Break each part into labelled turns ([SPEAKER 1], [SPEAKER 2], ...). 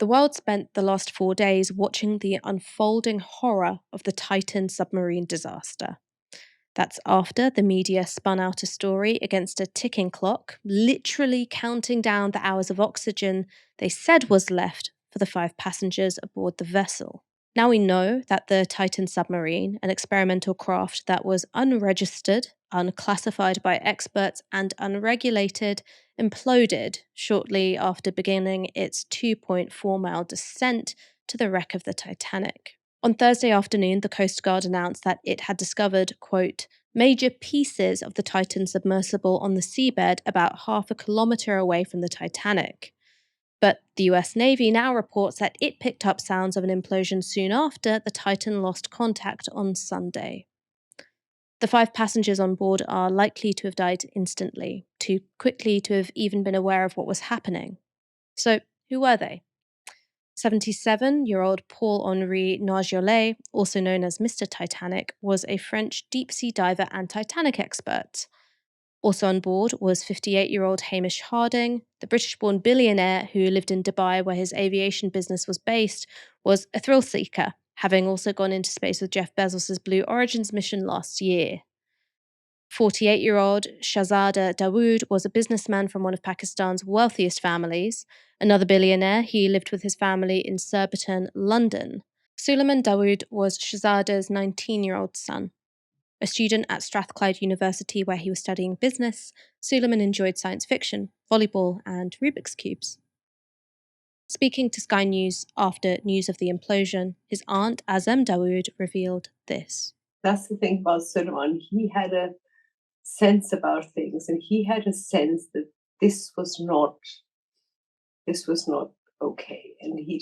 [SPEAKER 1] The world spent the last 4 days watching the unfolding horror of the Titan submarine disaster. That's after the media spun out a story against a ticking clock, literally counting down the hours of oxygen they said was left for the 5 passengers aboard the vessel. Now we know that the Titan submarine, an experimental craft that was unregistered, unclassified by experts, and unregulated, imploded shortly after beginning its 2.4-mile descent to the wreck of the Titanic. On Thursday afternoon, the Coast Guard announced that it had discovered, quote, major pieces of the Titan submersible on the seabed about half a kilometre away from the Titanic. But the US Navy now reports that it picked up sounds of an implosion soon after the Titan lost contact on Sunday. The 5 passengers on board are likely to have died instantly, too quickly to have even been aware of what was happening. So, who were they? 77-year-old Paul-Henri Nargeolet, also known as Mr. Titanic, was a French deep-sea diver and Titanic expert. Also on board was 58-year-old Hamish Harding. The British-born billionaire who lived in Dubai, where his aviation business was based, was a thrill-seeker, having also gone into space with Jeff Bezos' Blue Origins mission last year. 48-year-old Shahzada Dawood was a businessman from one of Pakistan's wealthiest families. Another billionaire, he lived with his family in Surbiton, London. Suleiman Dawood was Shahzada's 19-year-old son. A student at Strathclyde University where he was studying business, Suleiman enjoyed science fiction, volleyball, and Rubik's Cubes. Speaking to Sky News after news of the implosion, his aunt, Azem Dawood, revealed this.
[SPEAKER 2] That's the thing about Suleiman. He had a sense about things, and he had a sense that this was not okay, and he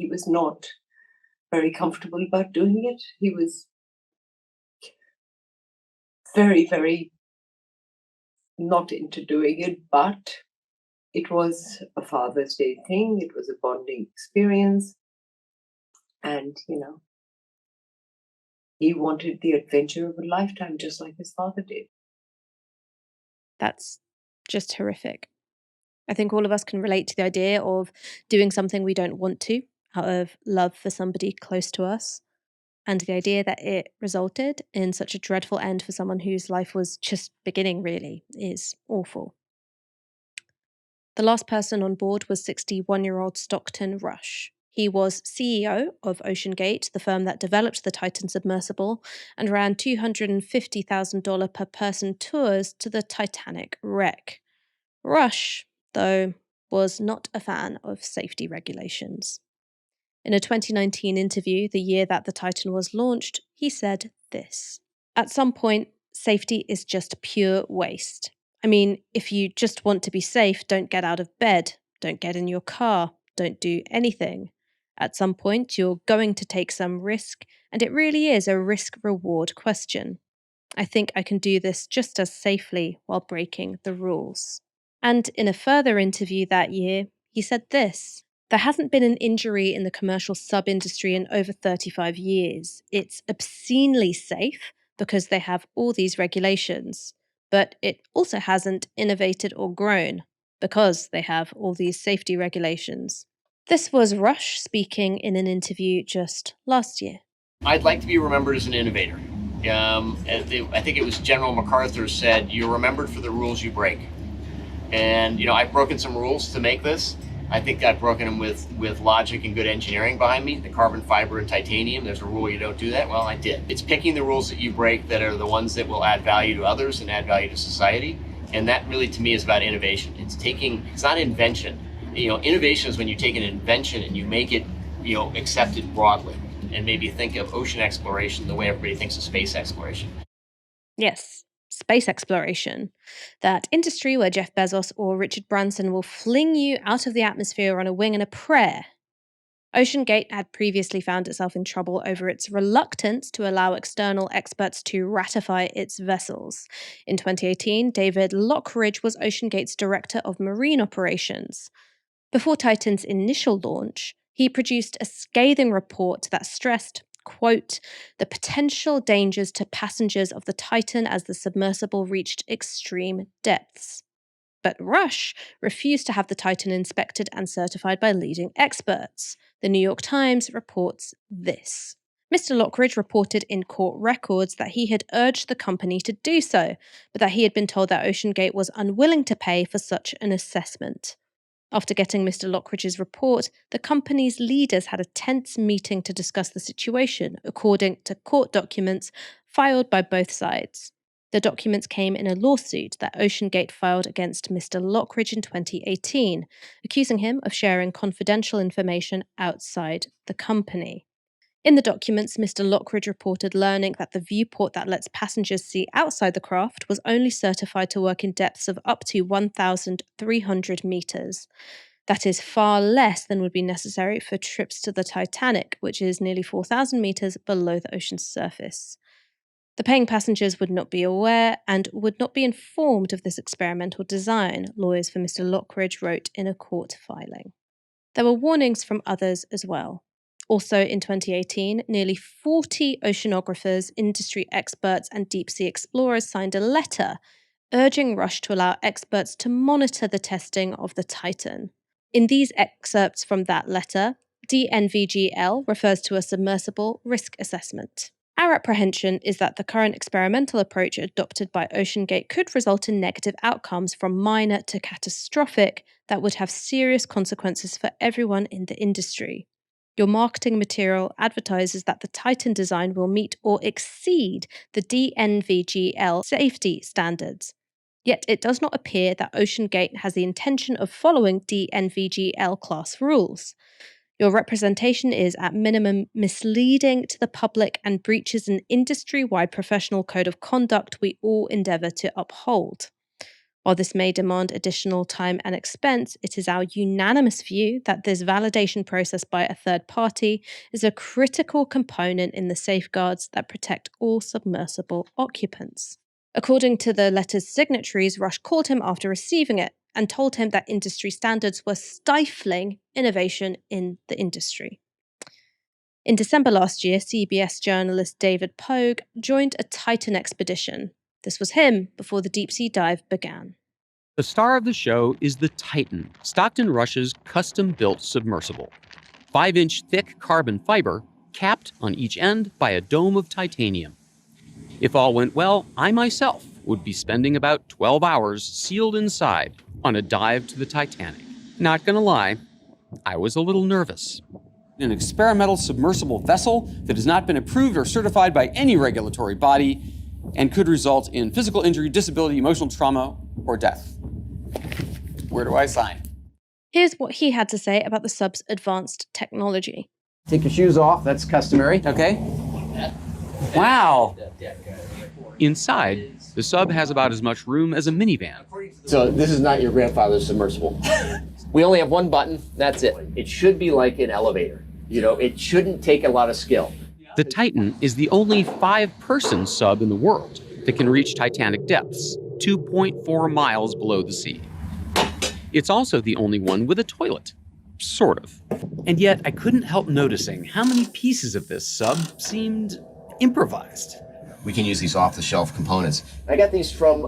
[SPEAKER 2] was not very comfortable about doing it. He was very, very not into doing it, but it was a Father's Day thing. It was a bonding experience, and he wanted the adventure of a lifetime, just like his father did.
[SPEAKER 1] That's just horrific. I think all of us can relate to the idea of doing something we don't want to out of love for somebody close to us. And the idea that it resulted in such a dreadful end for someone whose life was just beginning, really, is awful. The last person on board was 61-year-old Stockton Rush. He was CEO of OceanGate, the firm that developed the Titan submersible, and ran $250,000 per person tours to the Titanic wreck. Rush, though, was not a fan of safety regulations. In a 2019 interview, the year that the Titan was launched, he said this. At some point, safety is just pure waste. I mean, if you just want to be safe, don't get out of bed, don't get in your car, don't do anything. At some point, you're going to take some risk, and it really is a risk-reward question. I think I can do this just as safely while breaking the rules. And in a further interview that year, he said this. There hasn't been an injury in the commercial sub-industry in over 35 years. It's obscenely safe because they have all these regulations, but it also hasn't innovated or grown because they have all these safety regulations. This was Rush speaking in an interview just last year.
[SPEAKER 3] I'd like to be remembered as an innovator. I think it was General MacArthur said, you're remembered for the rules you break. And, I've broken some rules to make this. I think I've broken them with logic and good engineering behind me. The carbon fiber and titanium, there's a rule you don't do that. Well, I did. It's picking the rules that you break that are the ones that will add value to others and add value to society. And that really, to me, is about innovation. It's not invention. Innovation is when you take an invention and you make it, accepted broadly. And maybe think of ocean exploration the way everybody thinks of space exploration.
[SPEAKER 1] Yes. Space exploration, that industry where Jeff Bezos or Richard Branson will fling you out of the atmosphere on a wing and a prayer. OceanGate had previously found itself in trouble over its reluctance to allow external experts to ratify its vessels. In 2018, David Lockridge was OceanGate's director of marine operations. Before Titan's initial launch, he produced a scathing report that stressed, quote, the potential dangers to passengers of the Titan as the submersible reached extreme depths. But Rush refused to have the Titan inspected and certified by leading experts. The New York Times reports this. Mr. Lockridge reported in court records that he had urged the company to do so, but that he had been told that OceanGate was unwilling to pay for such an assessment. After getting Mr. Lockridge's report, the company's leaders had a tense meeting to discuss the situation, according to court documents filed by both sides. The documents came in a lawsuit that OceanGate filed against Mr. Lockridge in 2018, accusing him of sharing confidential information outside the company. In the documents, Mr. Lockridge reported learning that the viewport that lets passengers see outside the craft was only certified to work in depths of up to 1,300 meters. That is far less than would be necessary for trips to the Titanic, which is nearly 4,000 meters below the ocean's surface. The paying passengers would not be aware and would not be informed of this experimental design, lawyers for Mr. Lockridge wrote in a court filing. There were warnings from others as well. Also in 2018, nearly 40 oceanographers, industry experts, and deep-sea explorers signed a letter urging Rush to allow experts to monitor the testing of the Titan. In these excerpts from that letter, DNVGL refers to a submersible risk assessment. Our apprehension is that the current experimental approach adopted by OceanGate could result in negative outcomes from minor to catastrophic that would have serious consequences for everyone in the industry. Your marketing material advertises that the Titan design will meet or exceed the DNVGL safety standards. Yet it does not appear that OceanGate has the intention of following DNVGL class rules. Your representation is, at minimum, misleading to the public and breaches an industry-wide professional code of conduct we all endeavour to uphold. While this may demand additional time and expense, it is our unanimous view that this validation process by a third party is a critical component in the safeguards that protect all submersible occupants. According to the letter's signatories, Rush called him after receiving it and told him that industry standards were stifling innovation in the industry. In December last year, CBS journalist David Pogue joined a Titan expedition. This was him before the deep-sea dive began.
[SPEAKER 4] The star of the show is the Titan, Stockton Rush's custom-built submersible. 5-inch thick carbon fiber, capped on each end by a dome of titanium. If all went well, I myself would be spending about 12 hours sealed inside on a dive to the Titanic. Not gonna lie, I was a little nervous.
[SPEAKER 5] An experimental submersible vessel that has not been approved or certified by any regulatory body and could result in physical injury, disability, emotional trauma, or death. Where do I sign?
[SPEAKER 1] Here's what he had to say about the sub's advanced technology.
[SPEAKER 6] Take your shoes off, that's customary.
[SPEAKER 5] Okay. Wow.
[SPEAKER 4] Inside, the sub has about as much room as a minivan.
[SPEAKER 6] So this is not your grandfather's submersible. We only have one button, that's it. It should be like an elevator. You know, it shouldn't take a lot of skill.
[SPEAKER 4] The Titan is the only 5-person sub in the world that can reach Titanic depths, 2.4 miles below the sea. It's also the only one with a toilet. Sort of. And yet, I couldn't help noticing how many pieces of this sub seemed improvised.
[SPEAKER 7] We can use these off-the-shelf components.
[SPEAKER 6] I got these from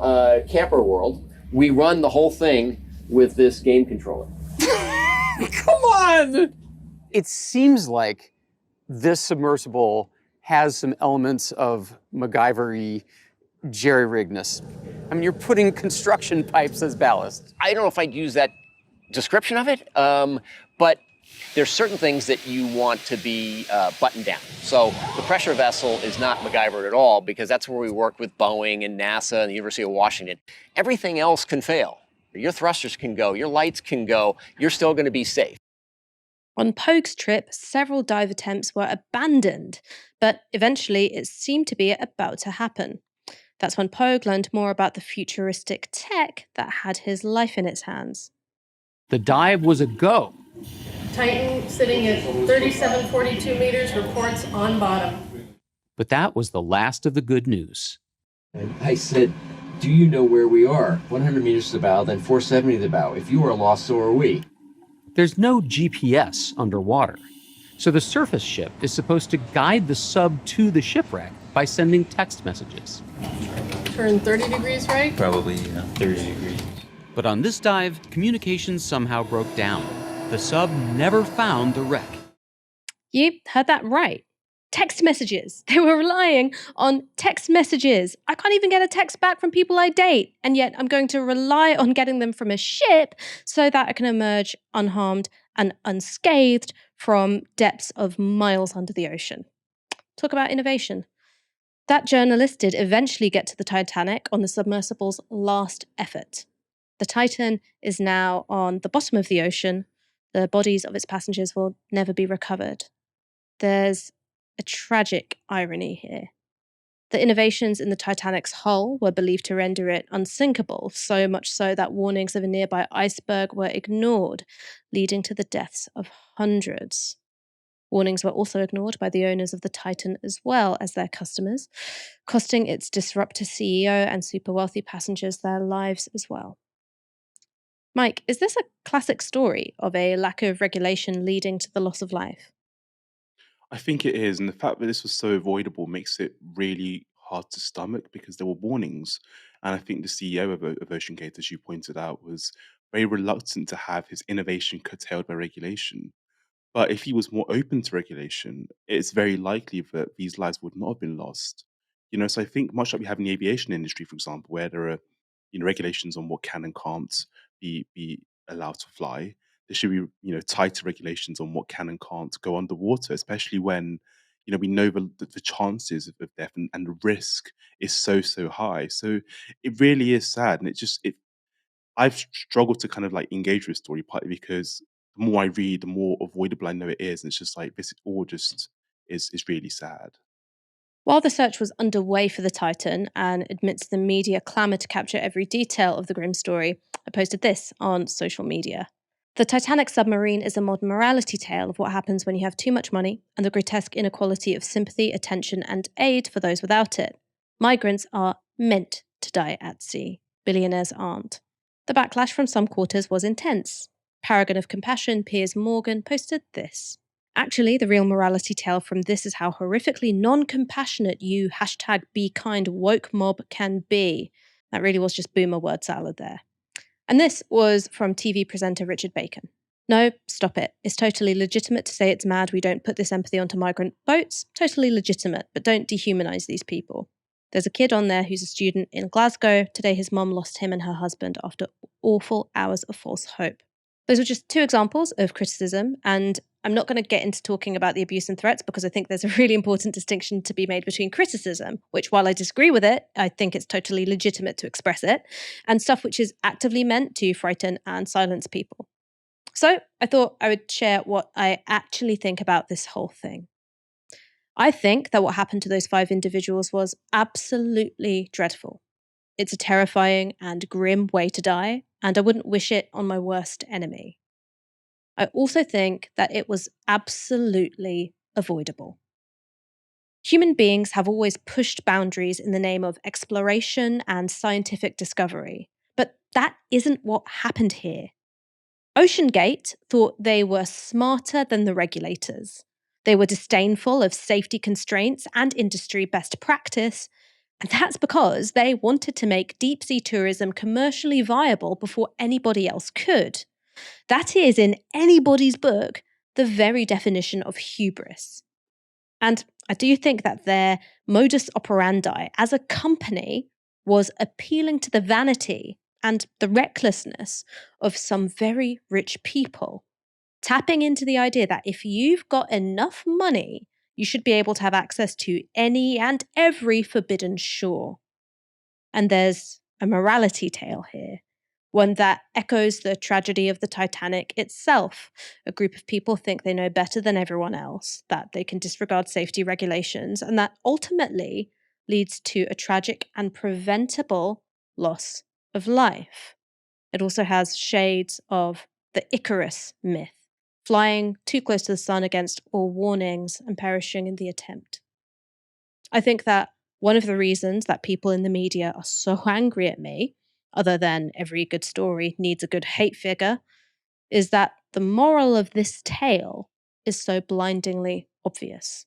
[SPEAKER 6] Camper World. We run the whole thing with this game controller.
[SPEAKER 5] Come on! It seems like this submersible has some elements of MacGyver-y jerry-rigness. I mean, you're putting construction pipes as ballast.
[SPEAKER 6] I don't know if I'd use that description of it, but there's certain things that you want to be buttoned down. So the pressure vessel is not MacGyver at all, because that's where we worked with Boeing and NASA and the University of Washington. Everything else can fail. Your thrusters can go, your lights can go, you're still going to be safe.
[SPEAKER 1] On Pogue's trip, several dive attempts were abandoned, but eventually it seemed to be about to happen. That's when Pogue learned more about the futuristic tech that had his life in its hands.
[SPEAKER 4] The dive was a go.
[SPEAKER 8] Titan, sitting at 3742 meters, reports on bottom.
[SPEAKER 4] But that was the last of the good news.
[SPEAKER 9] And I said, do you know where we are? 100 meters to the bow, then 470 to the bow. If you are lost, so are we.
[SPEAKER 4] There's no GPS underwater, so the surface ship is supposed to guide the sub to the shipwreck by sending text messages.
[SPEAKER 8] Turn 30 degrees right?
[SPEAKER 9] Probably, 30 degrees.
[SPEAKER 4] But on this dive, communications somehow broke down. The sub never found the wreck.
[SPEAKER 1] You heard that right. Text messages. They were relying on text messages. I can't even get a text back from people I date, and yet I'm going to rely on getting them from a ship so that I can emerge unharmed and unscathed from depths of miles under the ocean. Talk about innovation. That journalist did eventually get to the Titanic on the submersible's last effort. The Titan is now on the bottom of the ocean. The bodies of its passengers will never be recovered. There's a tragic irony here. The innovations in the Titanic's hull were believed to render it unsinkable, so much so that warnings of a nearby iceberg were ignored, leading to the deaths of hundreds. Warnings were also ignored by the owners of the Titan as well as their customers, costing its disruptor CEO and super wealthy passengers their lives as well. Mike, is this a classic story of a lack of regulation leading to the loss of life?
[SPEAKER 10] I think it is, and the fact that this was so avoidable makes it really hard to stomach because there were warnings. And I think the CEO of OceanGate, as you pointed out, was very reluctant to have his innovation curtailed by regulation. But if he was more open to regulation, it's very likely that these lives would not have been lost. So I think much like we have in the aviation industry, for example, where there are regulations on what can and can't be allowed to fly. There should be tighter regulations on what can and can't go underwater, especially when we know the chances of death and the risk is so high. So it really is sad, and I've struggled to kind of like engage with the story partly because the more I read, the more avoidable I know it is, and it's just like this all just is really sad.
[SPEAKER 1] While the search was underway for the Titan, and amidst the media clamour to capture every detail of the grim story, I posted this on social media. The Titanic submarine is a modern morality tale of what happens when you have too much money and the grotesque inequality of sympathy, attention, and aid for those without it. Migrants are meant to die at sea. Billionaires aren't. The backlash from some quarters was intense. Paragon of Compassion Piers Morgan posted this. Actually, the real morality tale from this is how horrifically non-compassionate you #BeKind woke mob can be. That really was just boomer word salad there. And this was from TV presenter Richard Bacon. No, stop it. It's totally legitimate to say it's mad we don't put this empathy onto migrant boats. Totally legitimate, but don't dehumanize these people. There's a kid on there who's a student in Glasgow. Today his mum lost him and her husband after awful hours of false hope. Those were just two examples of criticism, and I'm not going to get into talking about the abuse and threats because I think there's a really important distinction to be made between criticism, which while I disagree with it, I think it's totally legitimate to express it, and stuff which is actively meant to frighten and silence people. So I thought I would share what I actually think about this whole thing. I think that what happened to those 5 individuals was absolutely dreadful. It's a terrifying and grim way to die, and I wouldn't wish it on my worst enemy. I also think that it was absolutely avoidable. Human beings have always pushed boundaries in the name of exploration and scientific discovery, but that isn't what happened here. OceanGate thought they were smarter than the regulators. They were disdainful of safety constraints and industry best practice, and that's because they wanted to make deep-sea tourism commercially viable before anybody else could. That is, in anybody's book, the very definition of hubris. And I do think that their modus operandi as a company was appealing to the vanity and the recklessness of some very rich people, tapping into the idea that if you've got enough money, you should be able to have access to any and every forbidden shore. And there's a morality tale here, one that echoes the tragedy of the Titanic itself. A group of people think they know better than everyone else, that they can disregard safety regulations, and that ultimately leads to a tragic and preventable loss of life. It also has shades of the Icarus myth, flying too close to the sun against all warnings and perishing in the attempt. I think that one of the reasons that people in the media are so angry at me, other than every good story needs a good hate figure, is that the moral of this tale is so blindingly obvious.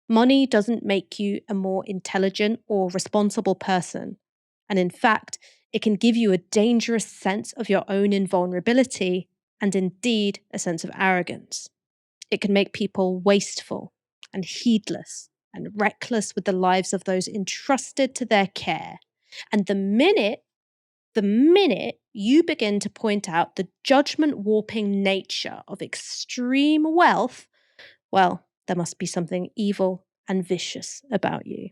[SPEAKER 1] Money doesn't make you a more intelligent or responsible person. And in fact, It can give you a dangerous sense of your own invulnerability and indeed a sense of arrogance. It can make people wasteful and heedless and reckless with the lives of those entrusted to their care. And the minute you begin to point out the judgment warping nature of extreme wealth, well, there must be something evil and vicious about you.